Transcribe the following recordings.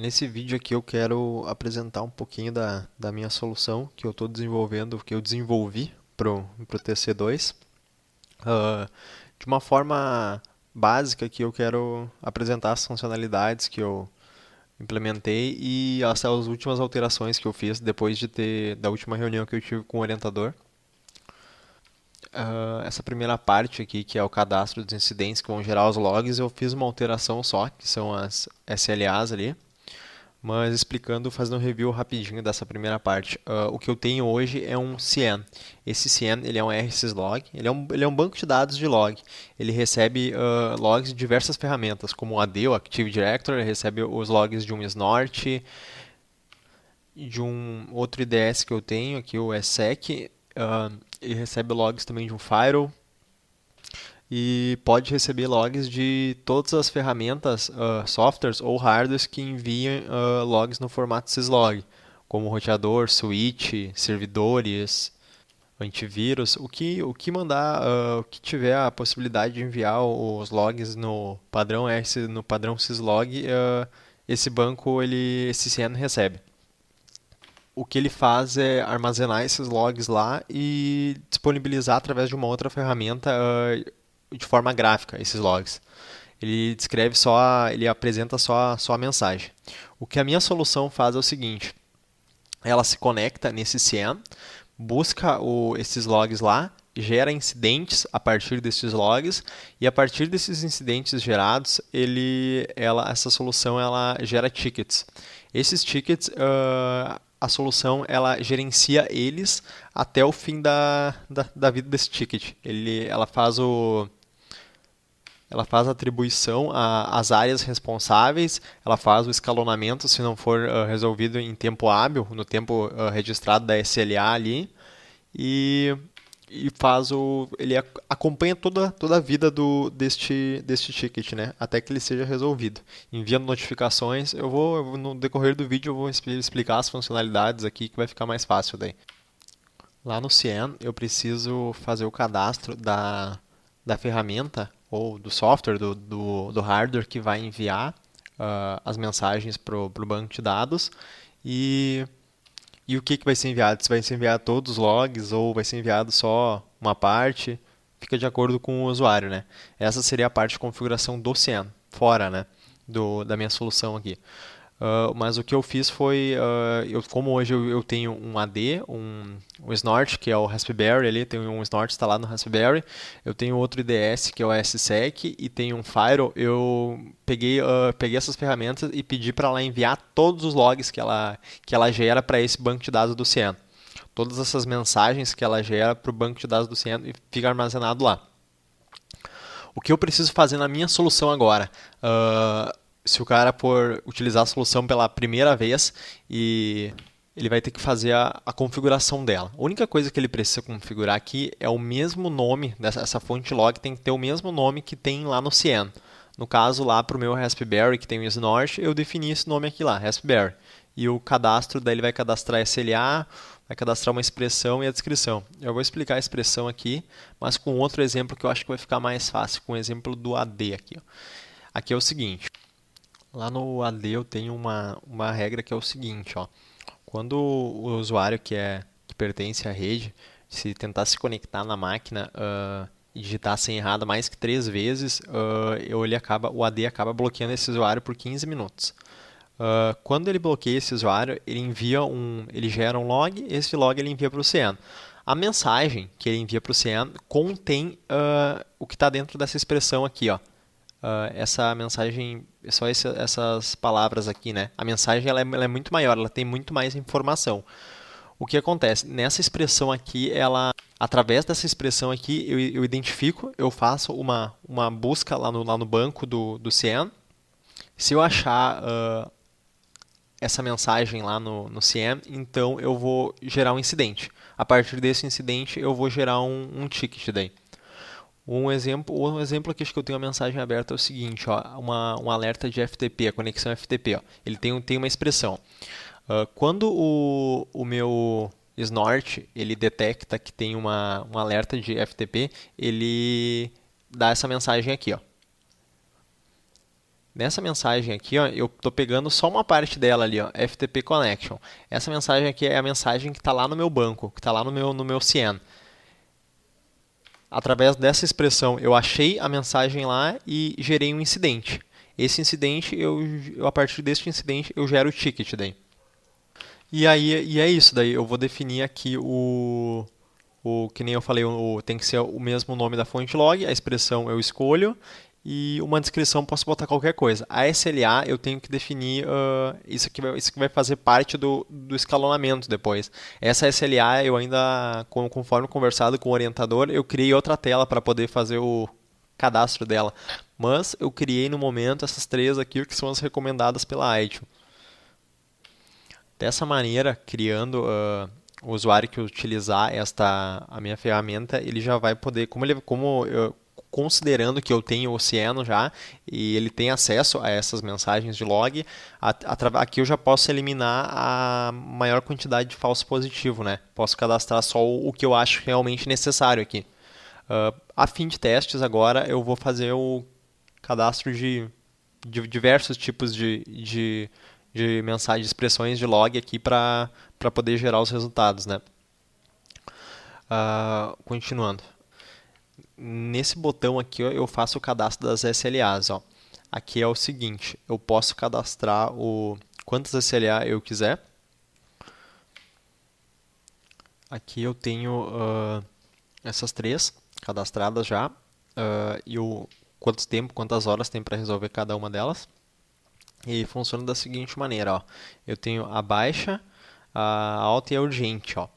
Nesse vídeo aqui eu quero apresentar um pouquinho da minha solução que eu estou desenvolvendo, que eu desenvolvi pro TC2. Ah, de uma forma básica que eu quero apresentar as funcionalidades que eu implementei e as últimas alterações que eu fiz depois da última reunião que eu tive com o orientador. Essa primeira parte aqui, que é o cadastro dos incidentes que vão gerar os logs, eu fiz uma alteração só, que são as SLAs ali. Mas explicando, fazendo um review rapidinho dessa primeira parte. O que eu tenho hoje é um CIEM. Esse CIEM ele é um RSysLog, ele é um banco de dados de log. Ele recebe logs de diversas ferramentas, como o AD, o Active Directory, ele recebe os logs de um Snort, de um outro IDS que eu tenho aqui, o SSEC, ele recebe logs também de um Firewall, e pode receber logs de todas as ferramentas, softwares ou hardwares que enviam logs no formato syslog, como roteador, switch, servidores, antivírus, o que mandar, o que tiver a possibilidade de enviar os logs no padrão no padrão syslog, esse banco, esse CN recebe. O que ele faz é armazenar esses logs lá e disponibilizar através de uma outra ferramenta de forma gráfica esses logs. Ele descreve ele apresenta só a mensagem. O que a minha solução faz é o seguinte: ela se conecta nesse CIEM, busca esses logs lá, gera incidentes a partir desses logs e a partir desses incidentes gerados, essa solução ela gera tickets. Esses tickets, a solução ela gerencia eles até o fim da vida desse ticket. Ela faz a atribuição às áreas responsáveis, ela faz o escalonamento se não for resolvido em tempo hábil, no tempo registrado da SLA ali, e, ele acompanha toda a vida deste ticket, né, até que ele seja resolvido. Enviando notificações, no decorrer do vídeo eu vou explicar as funcionalidades aqui que vai ficar mais fácil daí. Lá no CIEM eu preciso fazer o cadastro da ferramenta ou do software, do hardware que vai enviar as mensagens para o banco de dados e, e o que vai ser enviado. Se vai ser enviado todos os logs ou vai ser enviado só uma parte, fica de acordo com o usuário, né? Essa seria a parte de configuração do CIEM, fora, né, da minha solução aqui. Mas o que eu fiz foi, como hoje eu tenho um AD, um Snort, que é o Raspberry ali, tenho um Snort instalado no Raspberry, eu tenho outro IDS, que é o SSEC, e tenho um Firewall, eu peguei essas ferramentas e pedi para ela enviar todos os logs que ela gera para esse banco de dados do CIEM. Todas essas mensagens que ela gera para o banco de dados do CIEM e fica armazenado lá. O que eu preciso fazer na minha solução agora? Se o cara for utilizar a solução pela primeira vez e ele vai ter que fazer a configuração dela. A única coisa que ele precisa configurar aqui é o mesmo nome, essa fonte log tem que ter o mesmo nome que tem lá no CIEM. No caso, lá para o meu Raspberry, que tem o Snort, eu defini esse nome aqui lá, Raspberry. E o cadastro, daí ele vai cadastrar SLA, vai cadastrar uma expressão e a descrição. Eu vou explicar a expressão aqui, mas com outro exemplo que eu acho que vai ficar mais fácil, com o exemplo do AD aqui. Ó. Aqui é o seguinte, lá no AD eu tenho uma regra que é o seguinte, ó. Quando o usuário que pertence à rede, se tentar se conectar na máquina e digitar a senha errada mais que 3 vezes, o AD acaba bloqueando esse usuário por 15 minutos. Quando ele bloqueia esse usuário, ele gera um log, esse log ele envia para o CIEM. A mensagem que ele envia para o CIEM contém o que está dentro dessa expressão aqui, ó. Essa mensagem, só essas palavras aqui, né? A mensagem ela é muito maior, ela tem muito mais informação. O que acontece? Nessa expressão aqui, através dessa expressão aqui, eu identifico, eu faço uma busca lá no banco do CIEM. Se eu achar essa mensagem lá no CIEM, então eu vou gerar um incidente. A partir desse incidente, eu vou gerar um ticket daí. Um exemplo aqui, acho que eu tenho uma mensagem aberta, é o seguinte, ó, um alerta de FTP, a conexão FTP. Ó, ele tem uma expressão. Quando o meu Snort ele detecta que tem um alerta de FTP, ele dá essa mensagem aqui. Ó. Nessa mensagem aqui, ó, eu estou pegando só uma parte dela ali, ó, FTP Connection. Essa mensagem aqui é a mensagem que está lá no meu banco, que está lá no meu CIEM. Através dessa expressão, eu achei a mensagem lá e gerei um incidente. Esse incidente, a partir deste incidente, eu gero o ticket daí. E aí, é isso daí. Eu vou definir aqui que nem eu falei, tem que ser o mesmo nome da fonte log, a expressão eu escolho e uma descrição posso botar qualquer coisa. A SLA eu tenho que definir isso que vai fazer parte do escalonamento depois. Essa SLA eu ainda, conforme conversado com o orientador, eu criei outra tela para poder fazer o cadastro dela. Mas eu criei no momento essas três aqui que são as recomendadas pela ITIL. Dessa maneira, criando o usuário que utilizar a minha ferramenta, ele já vai poder, considerando que eu tenho o Cieno já e ele tem acesso a essas mensagens de log, aqui eu já posso eliminar a maior quantidade de falso positivo, né? Posso cadastrar só o que eu acho realmente necessário aqui. A fim de testes, agora eu vou fazer o cadastro de diversos tipos de mensagem, de expressões de log aqui para poder gerar os resultados, né? Continuando. Nesse botão aqui ó, eu faço o cadastro das SLAs. Ó. Aqui é o seguinte, eu posso cadastrar quantas SLA eu quiser. Aqui eu tenho essas três cadastradas já. E quantas horas tem para resolver cada uma delas. E funciona da seguinte maneira, ó. Eu tenho a baixa, a alta e a urgente, ó.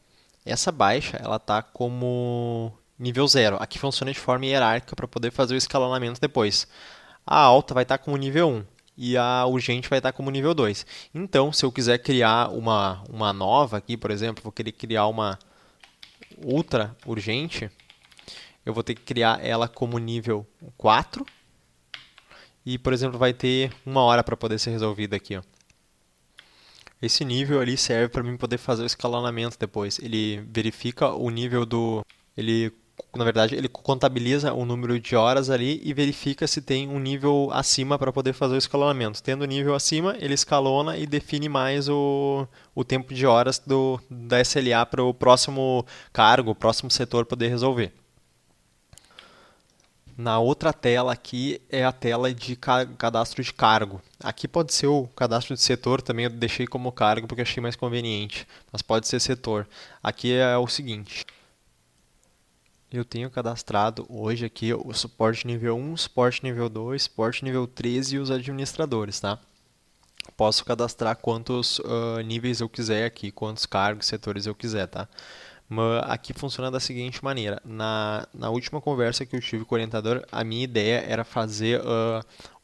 Essa baixa, ela tá como nível 0. Aqui funciona de forma hierárquica para poder fazer o escalonamento depois. A alta vai estar como nível 1 e a urgente vai estar como nível 2. Então, se eu quiser criar uma nova aqui, por exemplo, vou querer criar uma ultra urgente, eu vou ter que criar ela como nível 4 e, por exemplo, vai ter 1 hora para poder ser resolvida aqui, ó. Esse nível ali serve para mim poder fazer o escalonamento depois. Ele verifica o nível na verdade, ele contabiliza o número de horas ali e verifica se tem um nível acima para poder fazer o escalonamento. Tendo nível acima, ele escalona e define mais o tempo de horas da SLA para o próximo cargo, o próximo setor poder resolver. Na outra tela aqui é a tela de cadastro de cargo. Aqui pode ser o cadastro de setor, também eu deixei como cargo porque achei mais conveniente, mas pode ser setor. Aqui é o seguinte, eu tenho cadastrado hoje aqui o suporte nível 1, suporte nível 2, suporte nível 3 e os administradores, tá? Posso cadastrar quantos níveis eu quiser aqui, quantos cargos, setores eu quiser, tá? Mas aqui funciona da seguinte maneira. Na última conversa que eu tive com o orientador, a minha ideia era fazer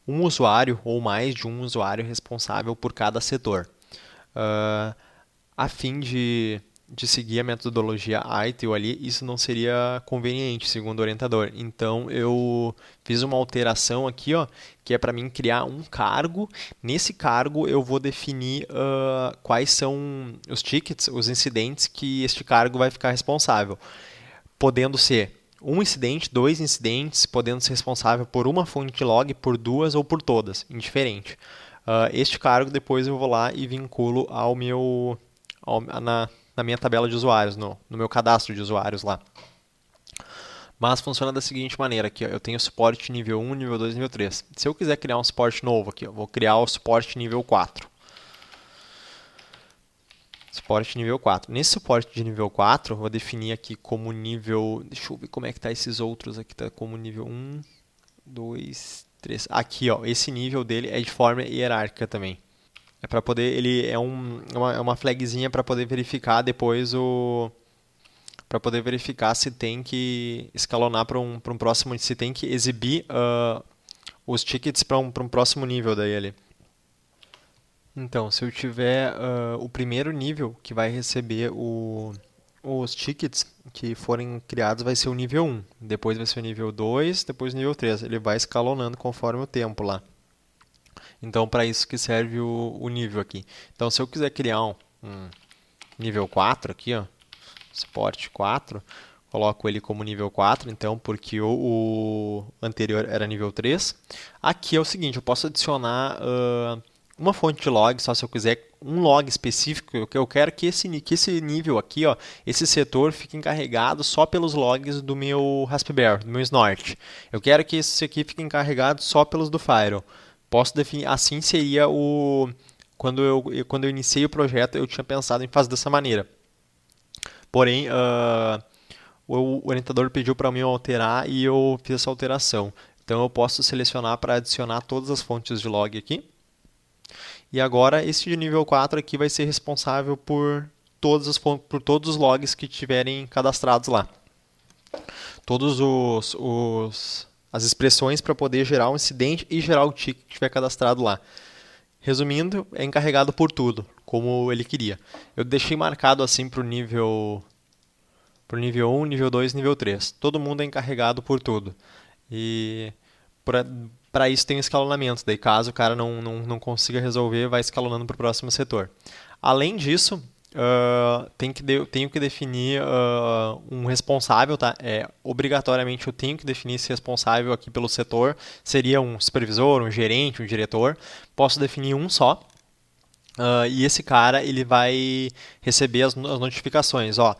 um usuário ou mais de um usuário responsável por cada setor. A fim de seguir a metodologia ITIL ali, isso não seria conveniente, segundo o orientador. Então, eu fiz uma alteração aqui, ó, que é para mim criar um cargo. Nesse cargo, eu vou definir quais são os tickets, os incidentes que este cargo vai ficar responsável. Podendo ser um incidente, 2 incidentes, podendo ser responsável por uma fonte de log, por 2 ou por todas, indiferente. Este cargo, depois eu vou lá e vinculo na minha tabela de usuários, no meu cadastro de usuários lá. Mas funciona da seguinte maneira aqui, ó, eu tenho suporte nível 1, nível 2, nível 3. Se eu quiser criar um suporte novo aqui, eu vou criar o suporte nível 4. Suporte nível 4. Nesse suporte de nível 4, eu vou definir aqui como nível... Deixa eu ver como é que tá esses outros aqui, tá como nível 1, 2, 3... Aqui, ó, esse nível dele é de forma hierárquica também. É para poder, ele é uma flagzinha para poder verificar depois para poder verificar se tem que escalonar para um próximo, se tem que exibir os tickets para um próximo nível daí ali. Então, se eu tiver o primeiro nível que vai receber os tickets que forem criados vai ser o nível 1, depois vai ser o nível 2, depois o nível 3. Ele vai escalonando conforme o tempo lá. Então, para isso que serve o nível aqui. Então, se eu quiser criar um nível 4 aqui, ó, suporte 4, Coloco ele como nível 4, então, porque o anterior era nível 3. Aqui é o seguinte, eu posso adicionar uma fonte de log, só se eu quiser um log específico, que eu quero que esse nível aqui, ó, esse setor fique encarregado só pelos logs do meu Raspberry, do meu Snort. Eu quero que esse aqui fique encarregado só pelos do Firewall. Posso definir, assim seria o... quando eu iniciei o projeto, eu tinha pensado em fazer dessa maneira. Porém, o orientador pediu para mim alterar e eu fiz essa alteração. Então eu posso selecionar para adicionar todas as fontes de log aqui. E agora esse de nível 4 aqui vai ser responsável por todos os logs que tiverem cadastrados lá. Todos as expressões para poder gerar um incidente e gerar o ticket que tiver cadastrado lá. Resumindo, é encarregado por tudo, como ele queria. Eu deixei marcado assim para o nível 1, nível 2 e nível 3. Todo mundo é encarregado por tudo. E para isso tem um escalonamento. Daí caso o cara não consiga resolver, vai escalonando para o próximo setor. Além disso, tenho que definir um responsável, tá? Obrigatoriamente eu tenho que definir esse responsável aqui pelo setor. Seria um supervisor, um gerente, um diretor. Posso definir um só. E esse cara ele vai receber as notificações. Ó,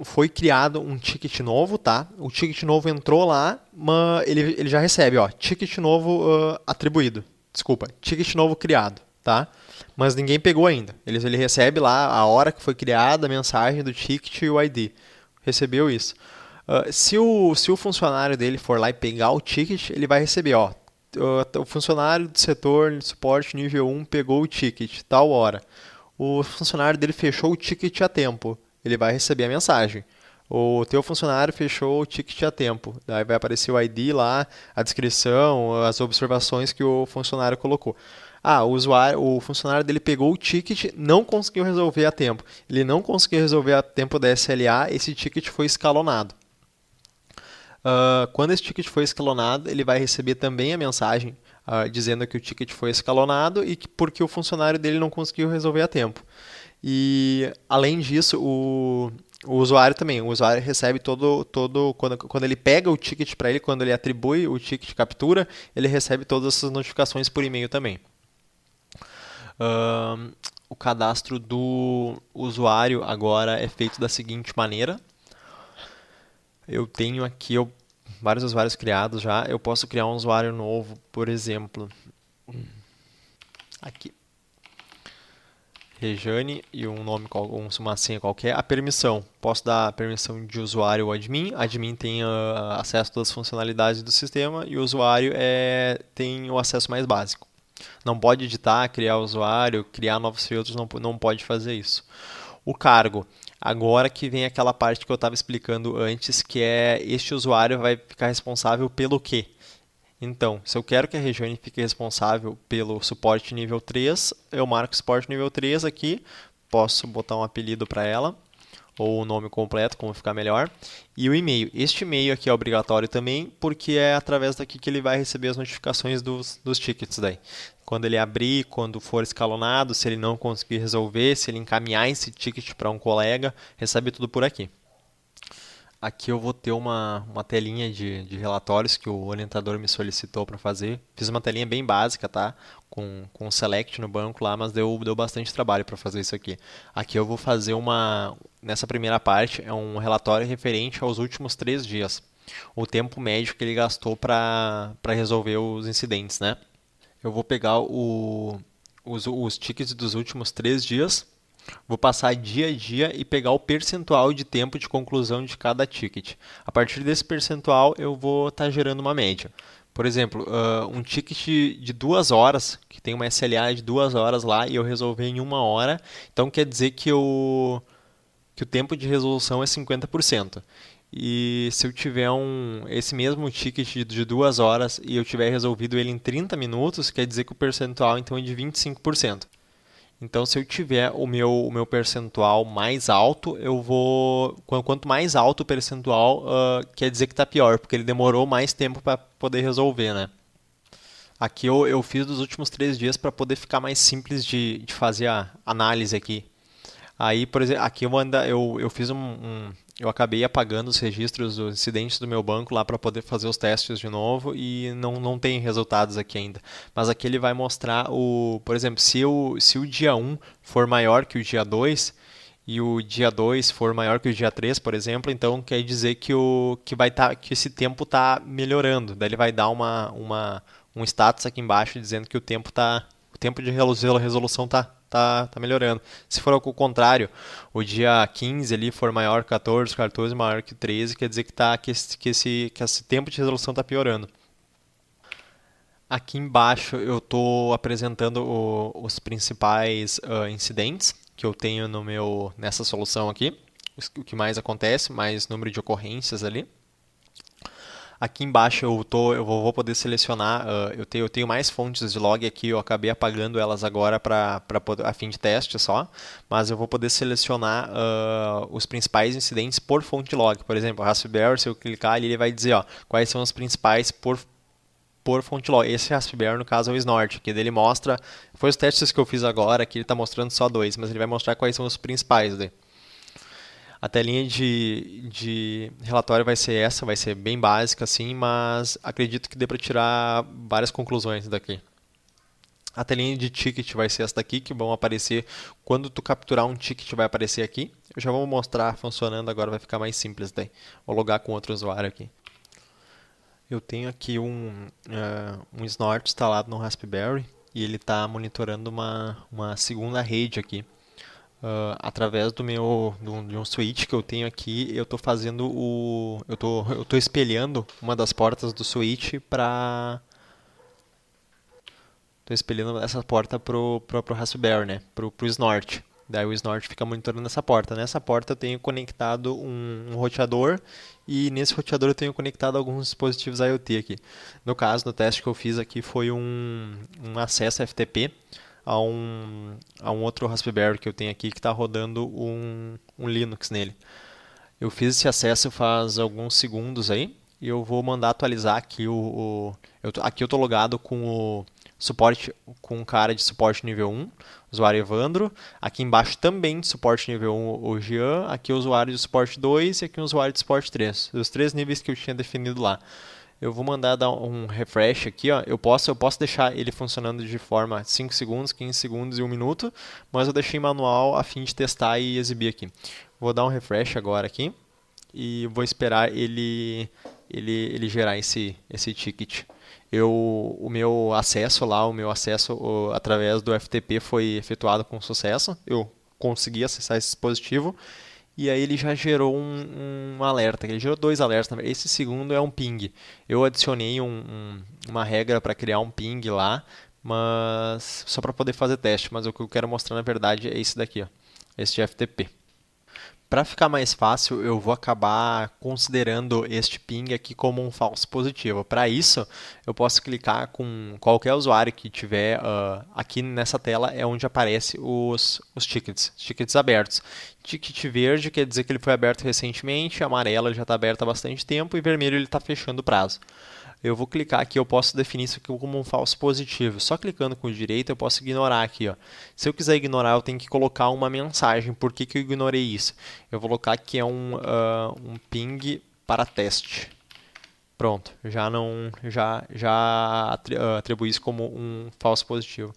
foi criado um ticket novo, tá? O ticket novo entrou lá, ele já recebe, ó, ticket novo atribuído. Desculpa, ticket novo criado, tá? Mas ninguém pegou ainda. Ele recebe lá a hora que foi criada, a mensagem do ticket e o ID. Recebeu isso. Se o funcionário dele for lá e pegar o ticket, ele vai receber, ó, o funcionário do setor de suporte nível 1 pegou o ticket, tal hora. O funcionário dele fechou o ticket a tempo, ele vai receber a mensagem. O teu funcionário fechou o ticket a tempo, daí vai aparecer o ID lá, a descrição, as observações que o funcionário colocou. O funcionário dele pegou o ticket, não conseguiu resolver a tempo. Ele não conseguiu resolver a tempo da SLA, esse ticket foi escalonado. Quando esse ticket foi escalonado, ele vai receber também a mensagem dizendo que o ticket foi escalonado e que porque o funcionário dele não conseguiu resolver a tempo. E além disso, o usuário também, o usuário recebe quando ele pega o ticket para ele, quando ele atribui o ticket de captura, ele recebe todas essas notificações por e-mail também. O cadastro do usuário agora é feito da seguinte maneira. Eu tenho aqui vários usuários criados já. Eu posso criar um usuário novo, por exemplo, aqui, Rejane, e um nome, uma senha qualquer. A permissão, posso dar a permissão de usuário ou admin. Admin tem acesso a todas as funcionalidades do sistema e o usuário tem o acesso mais básico. Não pode editar, criar usuário, criar novos filtros, não pode fazer isso. O cargo. Agora que vem aquela parte que eu estava explicando antes, que é este usuário vai ficar responsável pelo quê? Então, se eu quero que a Regiane fique responsável pelo suporte nível 3, eu marco suporte nível 3 aqui, posso botar um apelido para ela, ou o nome completo, como ficar melhor. E o e-mail. Este e-mail aqui é obrigatório também, porque é através daqui que ele vai receber as notificações dos tickets daí. Quando ele abrir, quando for escalonado, se ele não conseguir resolver, se ele encaminhar esse ticket para um colega, recebe tudo por aqui. Aqui eu vou ter uma telinha de relatórios que o orientador me solicitou para fazer. Fiz uma telinha bem básica, tá? Com select no banco lá, mas deu bastante trabalho para fazer isso aqui. Aqui eu vou fazer nessa primeira parte, é um relatório referente aos últimos 3 dias. O tempo médio que ele gastou para resolver os incidentes, né? Eu vou pegar os tickets dos últimos 3 dias, vou passar dia a dia e pegar o percentual de tempo de conclusão de cada ticket. A partir desse percentual, eu vou estar gerando uma média. Por exemplo, um ticket de 2 horas, que tem uma SLA de 2 horas lá e eu resolver em 1 hora, então quer dizer que o tempo de resolução é 50%. E se eu tiver esse mesmo ticket de 2 horas e eu tiver resolvido ele em 30 minutos, quer dizer que o percentual então é de 25%. Então, se eu tiver o meu percentual mais alto, quanto mais alto o percentual, quer dizer que está pior, porque ele demorou mais tempo para poder resolver, né? Aqui eu fiz dos últimos 3 dias para poder ficar mais simples de fazer a análise aqui. Aí, por exemplo, aqui eu fiz eu acabei apagando os registros dos incidentes do meu banco lá para poder fazer os testes de novo e não tem resultados aqui ainda. Mas aqui ele vai mostrar por exemplo, se o dia um for maior que o dia 2 e o dia 2 for maior que o dia 3, por exemplo, então quer dizer que esse tempo está melhorando. Daí ele vai dar um status aqui embaixo dizendo que o tempo de resolução tá melhorando. Se for ao contrário, o dia 15 ali for maior que 14, 14 maior que 13, quer dizer que esse tempo de resolução está piorando. Aqui embaixo eu estou apresentando os principais incidentes que eu tenho nessa solução aqui, o que mais acontece, mais número de ocorrências ali. Aqui embaixo eu vou poder selecionar, eu tenho mais fontes de log aqui, eu acabei apagando elas agora a fim de teste só, mas eu vou poder selecionar os principais incidentes por fonte de log. Por exemplo, o Raspberry, se eu clicar ali, ele vai dizer quais são os principais por fonte log. Esse Raspberry, no caso, é o Snort, que ele mostra, foi os testes que eu fiz agora, que ele está mostrando só dois, mas ele vai mostrar quais são os principais daí. A telinha de relatório vai ser essa, vai ser bem básica assim, mas acredito que dê para tirar várias conclusões daqui. A telinha de ticket vai ser essa daqui, que vão aparecer quando tu capturar um ticket, vai aparecer aqui. Eu já vou mostrar funcionando agora, vai ficar mais simples daí. Vou logar com outro usuário aqui. Eu tenho aqui um Snort instalado no Raspberry e ele está monitorando uma segunda rede aqui. Através de um switch que eu tenho aqui, eu estou fazendo eu tô espelhando uma das portas do switch tô espelhando essa porta pro Raspberry, né? Pro Snort. Daí o Snort fica monitorando essa porta. Nessa porta eu tenho conectado um roteador e nesse roteador eu tenho conectado alguns dispositivos IoT aqui. No caso, no teste que eu fiz aqui foi um acesso FTP a um outro Raspberry que eu tenho aqui que está rodando um Linux nele. Eu fiz esse acesso faz alguns segundos aí e eu vou mandar atualizar aqui aqui eu estou logado com o suporte com um cara de suporte nível 1, usuário Evandro. Aqui embaixo também de suporte nível 1 o Jean, aqui o usuário de suporte 2 e aqui o usuário de suporte 3. Os três níveis que eu tinha definido lá. Eu vou mandar dar um refresh aqui, ó. Eu posso deixar ele funcionando de forma 5 segundos, 15 segundos e 1 minuto, mas eu deixei manual a fim de testar e exibir aqui. Vou dar um refresh agora aqui e vou esperar ele gerar esse ticket. O meu acesso lá, através do FTP foi efetuado com sucesso. Eu consegui acessar esse dispositivo e aí ele já gerou um alerta. Ele gerou dois alertas. Esse segundo é um ping. Eu adicionei uma regra para criar um ping lá, mas só para poder fazer teste. Mas o que eu quero mostrar na verdade é esse daqui, ó, esse de FTP. Para ficar mais fácil, eu vou acabar considerando este ping aqui como um falso positivo. Para isso, eu posso clicar com qualquer usuário que tiver aqui nessa tela é onde aparece os tickets abertos. Ticket verde quer dizer que ele foi aberto recentemente, amarelo já está aberto há bastante tempo e vermelho ele está fechando o prazo. Eu vou clicar aqui, eu posso definir isso aqui como um falso positivo. Só clicando com o direito eu posso ignorar aqui. Ó. Se eu quiser ignorar, eu tenho que colocar uma mensagem. Por que eu ignorei isso? Eu vou colocar que é um ping para teste. Pronto, já atribuí isso como um falso positivo.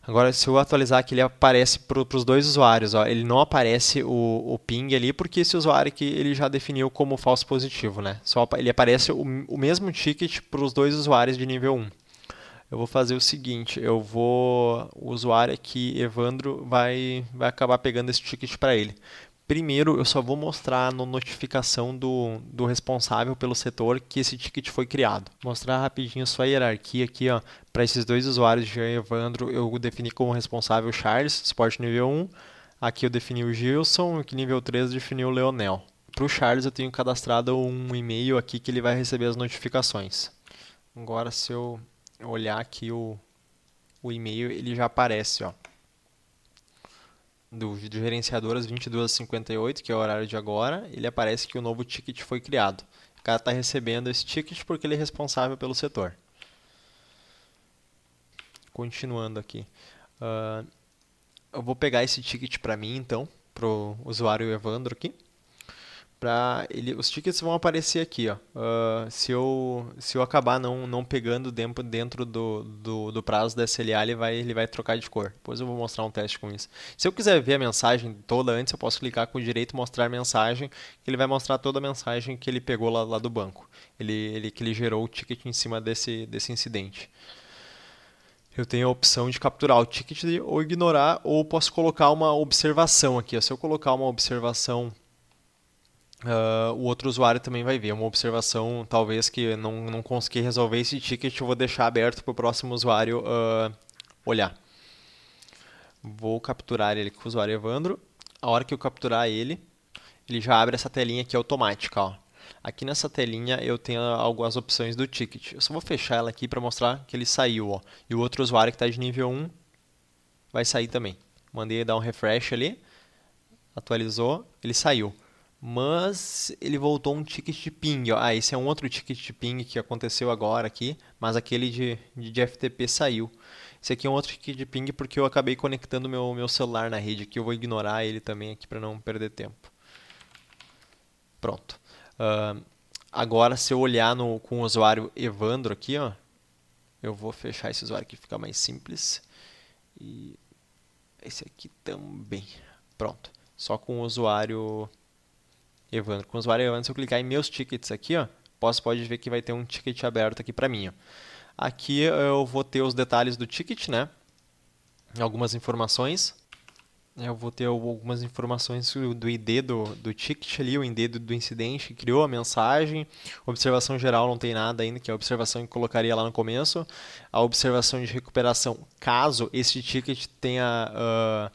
Agora, se eu atualizar aqui, ele aparece para os dois usuários. Ó. Ele não aparece o ping ali, porque esse usuário aqui ele já definiu como falso positivo. Né? Ele aparece o mesmo ticket para os dois usuários de nível 1. Eu vou fazer o seguinte, o usuário aqui, Evandro, vai acabar pegando esse ticket para ele. Primeiro, eu só vou mostrar na notificação do responsável pelo setor que esse ticket foi criado. Mostrar rapidinho só a hierarquia aqui, ó, para esses dois usuários, Jean e Evandro, eu defini como responsável Charles, suporte nível 1. Aqui eu defini o Gilson, aqui nível 3 eu defini o Leonel. Para o Charles eu tenho cadastrado um e-mail aqui que ele vai receber as notificações. Agora, se eu olhar aqui o e-mail, ele já aparece, ó. Do gerenciador às 22h58, que é o horário de agora, ele aparece que o novo ticket foi criado. O cara está recebendo esse ticket porque ele é responsável pelo setor. Continuando aqui. Eu vou pegar esse ticket para mim, então, pro usuário Evandro aqui. Os tickets vão aparecer aqui, ó. Se eu acabar não pegando dentro do prazo da SLA, ele vai trocar de cor. Depois eu vou mostrar um teste com isso. Se eu quiser ver a mensagem toda antes, eu posso clicar com o direito mostrar mensagem, que ele vai mostrar toda a mensagem que ele pegou lá do banco. Que ele gerou o ticket em cima desse incidente. Eu tenho a opção de capturar o ticket ou ignorar, ou posso colocar uma observação aqui, ó. Se eu colocar uma observação, o outro usuário também vai ver. Uma observação, talvez, que não consegui resolver esse ticket, eu vou deixar aberto para o próximo usuário olhar. Vou capturar ele com o usuário Evandro. A hora que eu capturar ele já abre essa telinha aqui automática, ó. Aqui nessa telinha eu tenho algumas opções do ticket. Eu só vou fechar ela aqui para mostrar que ele saiu, ó. E o outro usuário que está de nível 1 vai sair também. Mandei dar um refresh ali, atualizou, ele saiu. Mas ele voltou um ticket de ping, ó. Esse é um outro ticket de ping que aconteceu agora aqui, mas aquele de FTP saiu. Esse aqui é um outro ticket de ping porque eu acabei conectando meu celular na rede aqui. Eu vou ignorar ele também aqui para não perder tempo. Pronto. Agora, se eu olhar com o usuário Evandro aqui, ó, eu vou fechar esse usuário aqui, fica mais simples. E esse aqui também. Pronto. Só com o usuário Evandro. Com o usuário Evandro, se eu clicar em meus tickets aqui, ó, pode ver que vai ter um ticket aberto aqui para mim, ó. Aqui eu vou ter os detalhes do ticket, né? Algumas informações. Eu vou ter algumas informações do ID do ticket ali, o ID do incidente que criou a mensagem. Observação geral não tem nada ainda, que é a observação que colocaria lá no começo. A observação de recuperação, caso esse ticket tenha...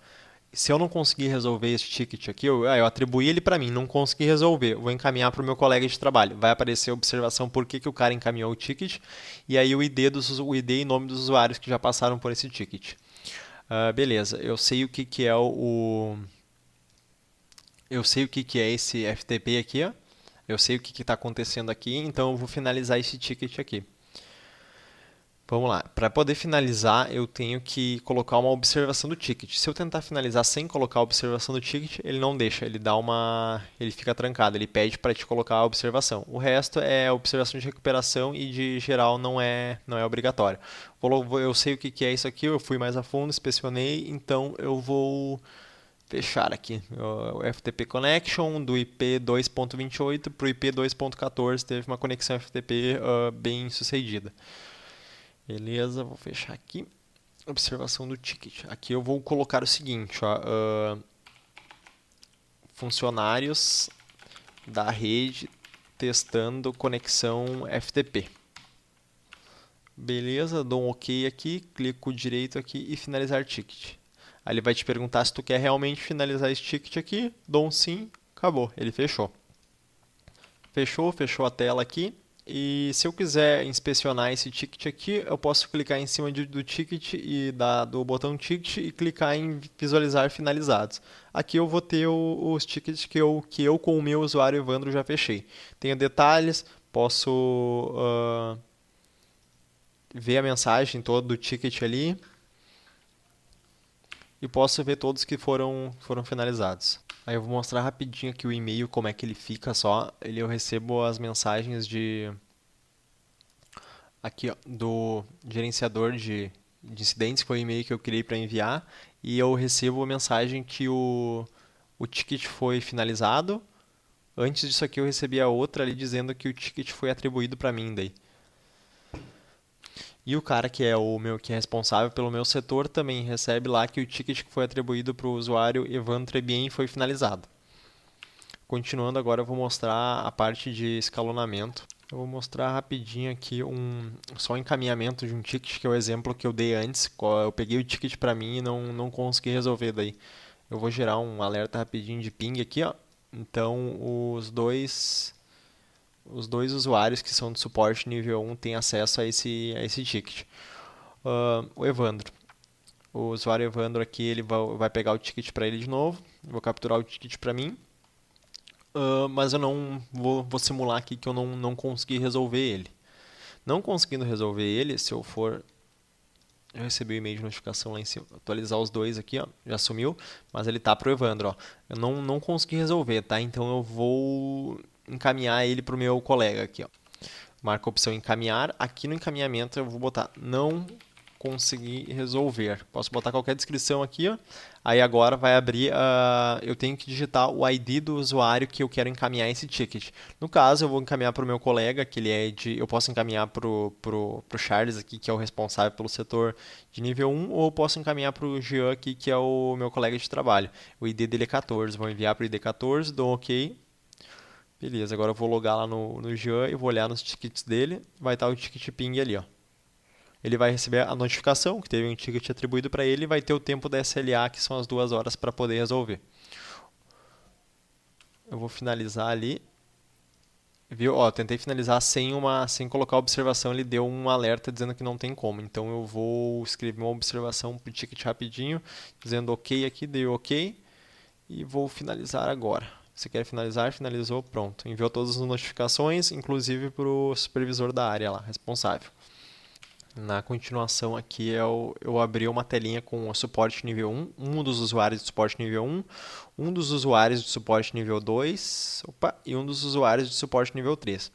se eu não conseguir resolver esse ticket aqui, eu atribuí ele para mim, não consegui resolver, eu vou encaminhar para o meu colega de trabalho. Vai aparecer a observação por que o cara encaminhou o ticket e aí o ID e nome dos usuários que já passaram por esse ticket. Beleza, eu sei o que é eu sei o que é esse FTP aqui, ó. Eu sei o que está acontecendo aqui, então eu vou finalizar esse ticket aqui. Vamos lá, para poder finalizar eu tenho que colocar uma observação do ticket. Se eu tentar finalizar sem colocar a observação do ticket, ele não deixa, ele fica trancado, ele pede para te colocar a observação. O resto é observação de recuperação e de geral não é obrigatório. Eu sei o que é isso aqui, eu fui mais a fundo, inspecionei, então eu vou fechar aqui o FTP Connection do IP 2.28 para o IP 2.14, teve uma conexão FTP bem sucedida. Beleza, vou fechar aqui. Observação do ticket. Aqui eu vou colocar o seguinte, ó, funcionários da rede testando conexão FTP. Beleza, dou um OK aqui, clico direito aqui e finalizar ticket. Aí ele vai te perguntar se tu quer realmente finalizar esse ticket aqui, dou um sim, acabou, ele fechou. Fechou a tela aqui. E se eu quiser inspecionar esse ticket aqui, eu posso clicar em cima do ticket e do botão ticket e clicar em visualizar finalizados. Aqui eu vou ter os tickets que eu com o meu usuário Evandro já fechei. Tenho detalhes, posso ver a mensagem toda do ticket ali e posso ver todos que foram finalizados. Aí eu vou mostrar rapidinho aqui o e-mail, como é que ele fica só. Eu recebo as mensagens aqui, ó, do gerenciador de incidentes, que foi o e-mail que eu criei para enviar, e eu recebo a mensagem que o ticket foi finalizado. Antes disso aqui eu recebi a outra ali dizendo que o ticket foi atribuído para mim daí. E o cara que é responsável pelo meu setor também recebe lá que o ticket que foi atribuído para o usuário Evandro Trebien foi finalizado. Continuando agora eu vou mostrar a parte de escalonamento. Eu vou mostrar rapidinho aqui só um encaminhamento de um ticket, que é o exemplo que eu dei antes. Eu peguei o ticket para mim e não consegui resolver daí. Eu vou gerar um alerta rapidinho de ping aqui, ó. Então os dois usuários que são de suporte nível 1 têm acesso a esse ticket. O Evandro. O usuário Evandro aqui ele vai pegar o ticket para ele de novo. Vou capturar o ticket para mim. Mas eu não vou simular aqui que eu não consegui resolver ele. Não conseguindo resolver ele, se eu for Eu recebi o e-mail de notificação lá em cima. Atualizar os dois aqui, ó. Já sumiu, mas ele tá pro Evandro, ó. Eu não consegui resolver, tá? Então eu vou encaminhar ele pro meu colega aqui, ó. Marca a opção encaminhar. Aqui no encaminhamento eu vou botar não consegui resolver. Posso botar qualquer descrição aqui, ó. Aí agora vai abrir, eu tenho que digitar o ID do usuário que eu quero encaminhar esse ticket. No caso, eu vou encaminhar para o meu colega, que ele é de, eu posso encaminhar pro Charles aqui, que é o responsável pelo setor de nível 1, ou eu posso encaminhar para o Jean aqui, que é o meu colega de trabalho. O ID dele é 14, vou enviar para o ID 14, dou OK. Beleza, agora eu vou logar lá no Jean e vou olhar nos tickets dele, vai estar o ticket ping ali, ó. Ele vai receber a notificação que teve um ticket atribuído para ele e vai ter o tempo da SLA, que são as 2 horas, para poder resolver. Eu vou finalizar ali. Viu? Ó, tentei finalizar sem colocar observação, ele deu um alerta dizendo que não tem como. Então eu vou escrever uma observação para o ticket rapidinho, dizendo OK aqui, dei OK e vou finalizar agora. Você quer finalizar? Finalizou, pronto. Enviou todas as notificações, inclusive para o supervisor da área lá, responsável. Na continuação aqui eu abri uma telinha com o suporte nível um dos usuários de suporte nível um dos usuários de suporte nível 2, e um dos usuários de suporte nível 3.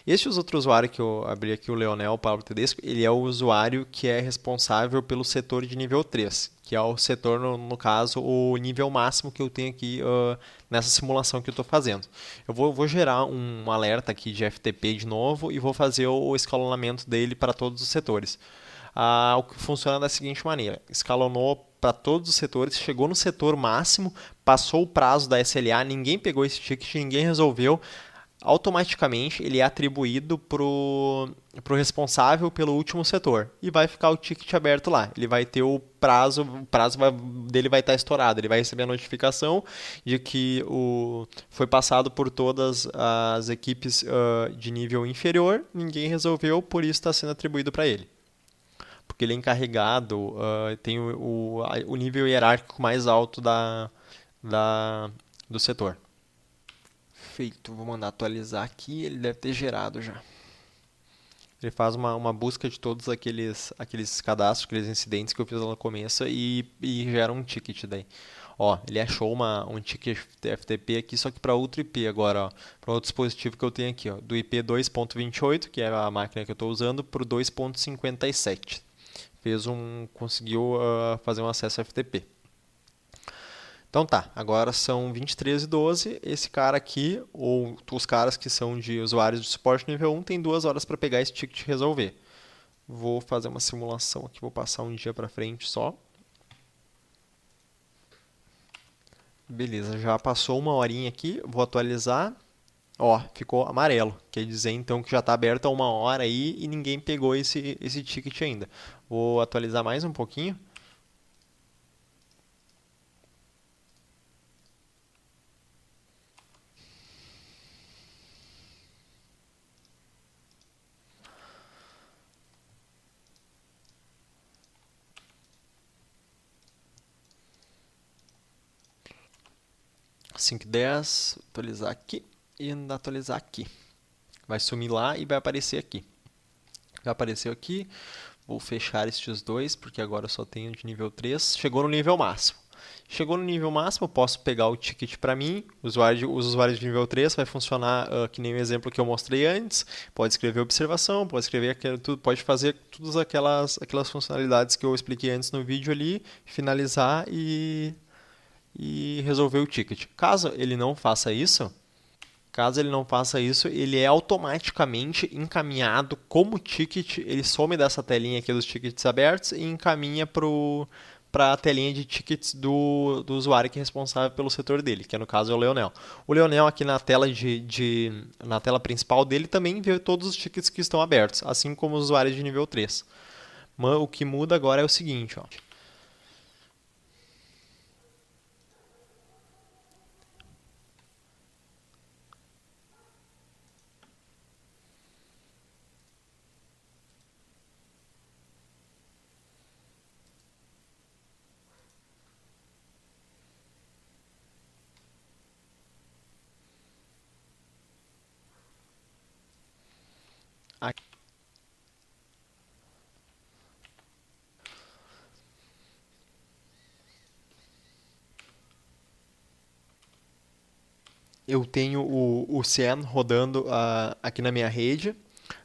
Este outro usuário que eu abri aqui, o Leonel Pablo Tedesco, ele é o usuário que é responsável pelo setor de nível 3, que é o setor, no caso, o nível máximo que eu tenho aqui nessa simulação que eu estou fazendo. Eu vou gerar um alerta aqui de FTP de novo e vou fazer o escalonamento dele para todos os setores. O que funciona da seguinte maneira: escalonou para todos os setores, chegou no setor máximo, passou o prazo da SLA, ninguém pegou esse ticket, ninguém resolveu. Automaticamente ele é atribuído para o responsável pelo último setor e vai ficar o ticket aberto lá. Ele vai ter o prazo dele vai estar estourado. Ele vai receber a notificação de que foi passado por todas as equipes de nível inferior, ninguém resolveu, por isso está sendo atribuído para ele. Porque ele é encarregado, tem o nível hierárquico mais alto do setor. Feito, vou mandar atualizar aqui, ele deve ter gerado já. Ele faz uma busca de todos aqueles cadastros, aqueles incidentes que eu fiz lá no começo e gera um ticket daí. Ó, ele achou um ticket FTP aqui, só que para outro IP agora, ó, para outro dispositivo que eu tenho aqui, ó, do IP 2.28, que é a máquina que eu estou usando, para o 2.57. Conseguiu fazer um acesso FTP. Então tá, agora são 23h12. Esse cara aqui, ou os caras que são de usuários de suporte nível 1, tem 2 horas para pegar esse ticket e resolver. Vou fazer uma simulação aqui, vou passar um dia para frente só. Beleza, já passou uma horinha aqui, vou atualizar. Ó, ficou amarelo, quer dizer então que já está aberto há 1 hora aí e ninguém pegou esse ticket ainda. Vou atualizar mais um pouquinho. 5:10, atualizar aqui e atualizar aqui. Vai sumir lá e vai aparecer aqui. Já apareceu aqui. Vou fechar estes dois, porque agora eu só tenho de nível 3. Chegou no nível máximo. Chegou no nível máximo, eu posso pegar o ticket para mim. Os usuários de nível 3 vai funcionar que nem o exemplo que eu mostrei antes. Pode escrever observação, pode escrever tudo, pode fazer todas aquelas funcionalidades que eu expliquei antes no vídeo ali, finalizar e resolver o ticket. Caso ele não faça isso, ele é automaticamente encaminhado como ticket, ele some dessa telinha aqui dos tickets abertos e encaminha para a telinha de tickets do usuário que é responsável pelo setor dele, que no caso é o Leonel. O Leonel aqui na tela na tela principal dele também vê todos os tickets que estão abertos, assim como os usuários de nível 3. Mas o que muda agora é o seguinte, ó. eu tenho o Cien rodando aqui na minha rede,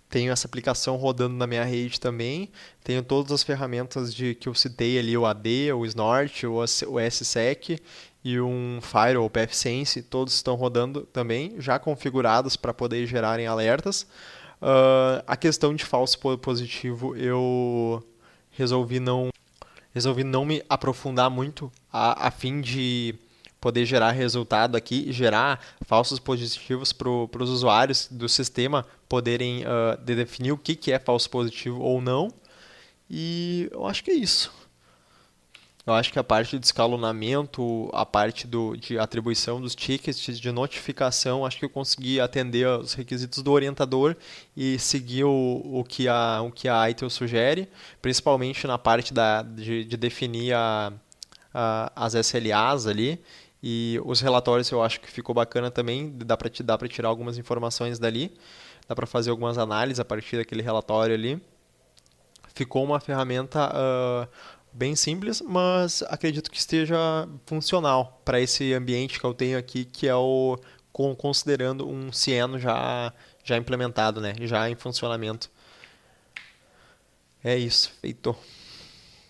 tenho essa aplicação rodando na minha rede também, tenho todas as ferramentas que eu citei ali, o AD, o Snort, o SSEC e um Firewall, o PFSense, todos estão rodando também, já configurados para poder gerarem alertas. A questão de falso positivo eu resolvi não resolvi não me aprofundar muito a fim de poder gerar resultado aqui, gerar falsos positivos para os usuários do sistema poderem definir o que é falso positivo ou não. E eu acho que é isso. Eu acho que a parte de escalonamento, a parte de atribuição dos tickets, de notificação, acho que eu consegui atender os requisitos do orientador e seguir o que a ITIL sugere, principalmente na parte de definir as SLAs ali. E os relatórios eu acho que ficou bacana também, dá para tirar algumas informações dali, dá para fazer algumas análises a partir daquele relatório ali. Ficou uma ferramenta bem simples, mas acredito que esteja funcional para esse ambiente que eu tenho aqui, que é considerando um Cieno já implementado, né? Já em funcionamento. É isso, feito.